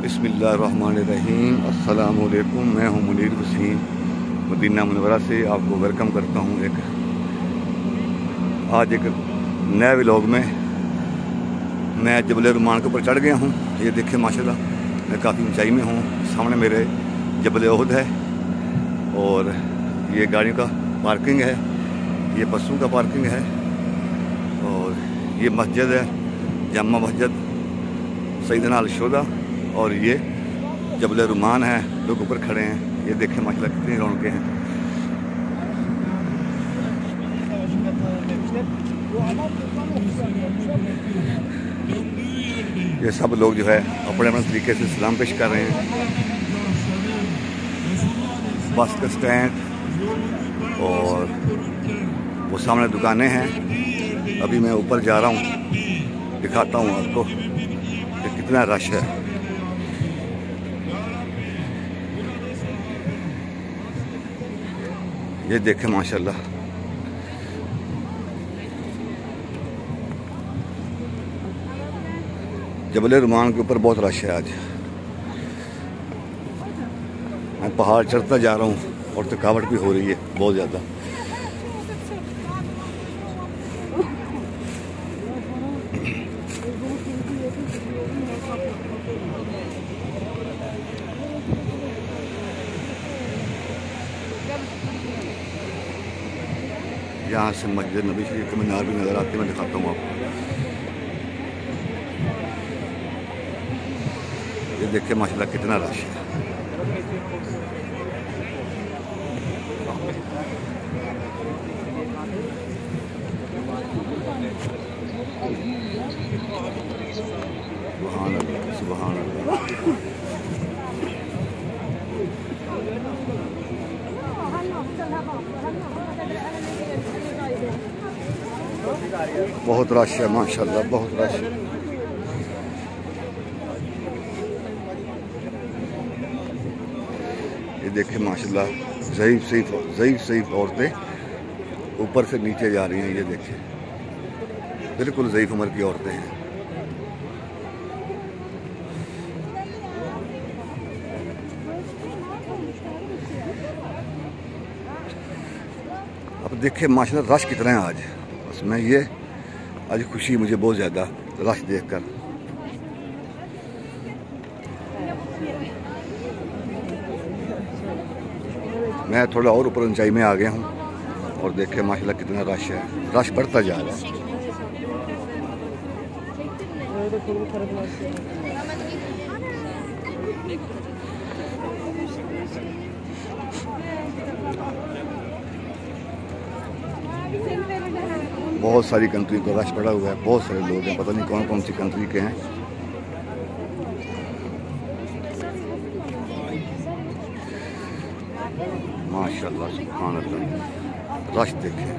बिस्मिल्लाहिर्रहमानिर्रहीम। अस्सलाम वालेकुम। मैं हूं मुनीर वसीम, मदीना मुनव्वरा से आपको वेलकम करता हूं। आज एक नए व्लॉग में मैं जबल रुमान के ऊपर चढ़ गया हूं। ये देखिए माशाल्लाह, मैं काफ़ी ऊंचाई में हूं। सामने मेरे जबल ओहद है और ये गाड़ियों का पार्किंग है, ये बसों का पार्किंग है और ये मस्जिद है, जामा मस्जिद सैयदना अल-शोदा। और ये जबल रुमान है, लोग ऊपर खड़े हैं। ये देखें माशाल्लाह कितनी रौनकें हैं। ये सब लोग जो है अपने अपने तरीके से सलाम पेश कर रहे हैं। बस का स्टैंड और वो सामने दुकानें हैं। अभी मैं ऊपर जा रहा हूँ, दिखाता हूँ आपको कि कितना रश है। ये देखें माशाल्लाह, जबल रुमान के ऊपर बहुत रश है आज। मैं पहाड़ चढ़ता जा रहा हूँ और थकावट भी हो रही है बहुत ज़्यादा। यहाँ से मस्जिद नबी शरीफ के मीनार भी नज़र आती है, मैं दिखाता हूँ आपको। ये देखिए माशाल्लाह कितना रश है। सुभान अल्लाह, सुभान अल्लाह। बहुत रश है माशाल्लाह, बहुत रश है। ये देखें माशाल्लाह, ज़ईफ़ औरतें ऊपर से नीचे जा रही हैं। ये देखें, बिल्कुल ज़ईफ़ उम्र की औरतें हैं। अब देखें माशाल्लाह रश कितना है आज। उसमें ये आज खुशी मुझे बहुत ज़्यादा रश देखकर। मैं थोड़ा और ऊपर ऊंचाई में आ गया हूँ और देखें माशाल्लाह कितना रश है। रश बढ़ता जा रहा है। बहुत सारी कंट्री का रश पड़ा हुआ है, बहुत सारे लोग हैं, पता नहीं कौन कौन सी कंट्री के हैं। माशाल्लाह, सुभान अल्लाह, रश देखें।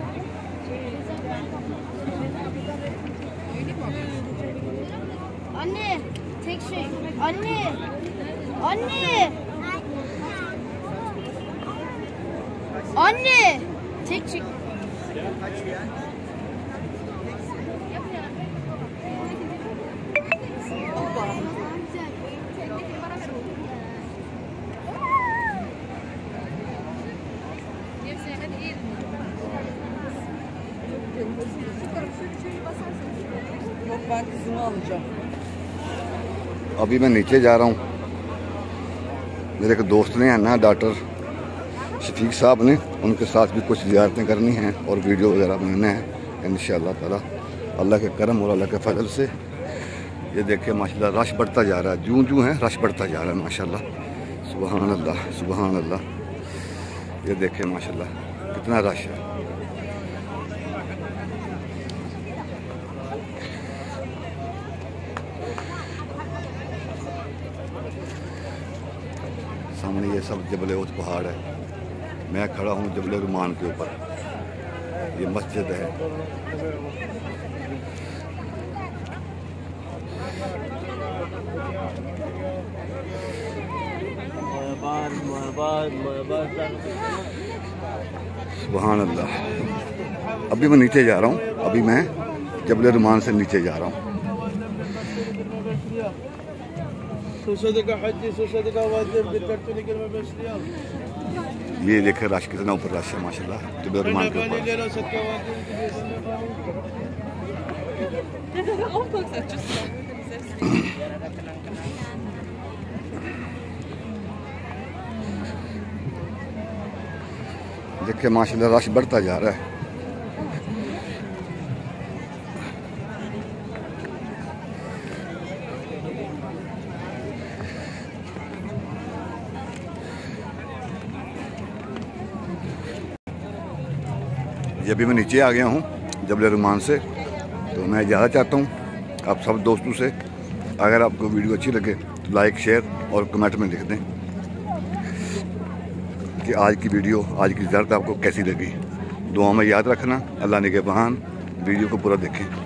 अभी मैं नीचे जा रहा हूँ। मेरे एक दोस्त ने आना, डॉक्टर शफीक साहब ने, उनके साथ भी कुछ ज़ियारतें करनी हैं और वीडियो वगैरह बनाना है इंशाअल्लाह ताला, अल्लाह के करम और अल्लाह के फजल से। ये देखिए माशाल्लाह रश बढ़ता जा रहा है, जूं है रश बढ़ता जा रहा है माशाल्लाह। सुभान अल्लाह, सुभान अल्लाह। ये देखिए माशाल्लाह कितना रश है। सामने ये सब जबल ओहद पहाड़ है। मैं खड़ा हूँ जबल रुमान के ऊपर। ये मस्जिद है। सुभान अल्लाह। अभी मैं नीचे जा रहा हूँ, अभी मैं जबल रुमान से नीचे जा रहा हूँ। ये देखे रश कितना ऊपर रश है माशाल्लाह जबल रहमान के ऊपर। देखिए माशाल्लाह रश बढ़ता जा रहा है। ये भी मैं नीचे आ गया हूँ जबल रहमान से, तो मैं ज़्यादा चाहता हूँ आप सब दोस्तों से, अगर आपको वीडियो अच्छी लगे तो लाइक शेयर और कमेंट में लिख दें कि आज की वीडियो, आज की ज़ियारत आपको कैसी लगी। दुआ में याद रखना। अल्लाह निगहबान। वीडियो को पूरा देखें।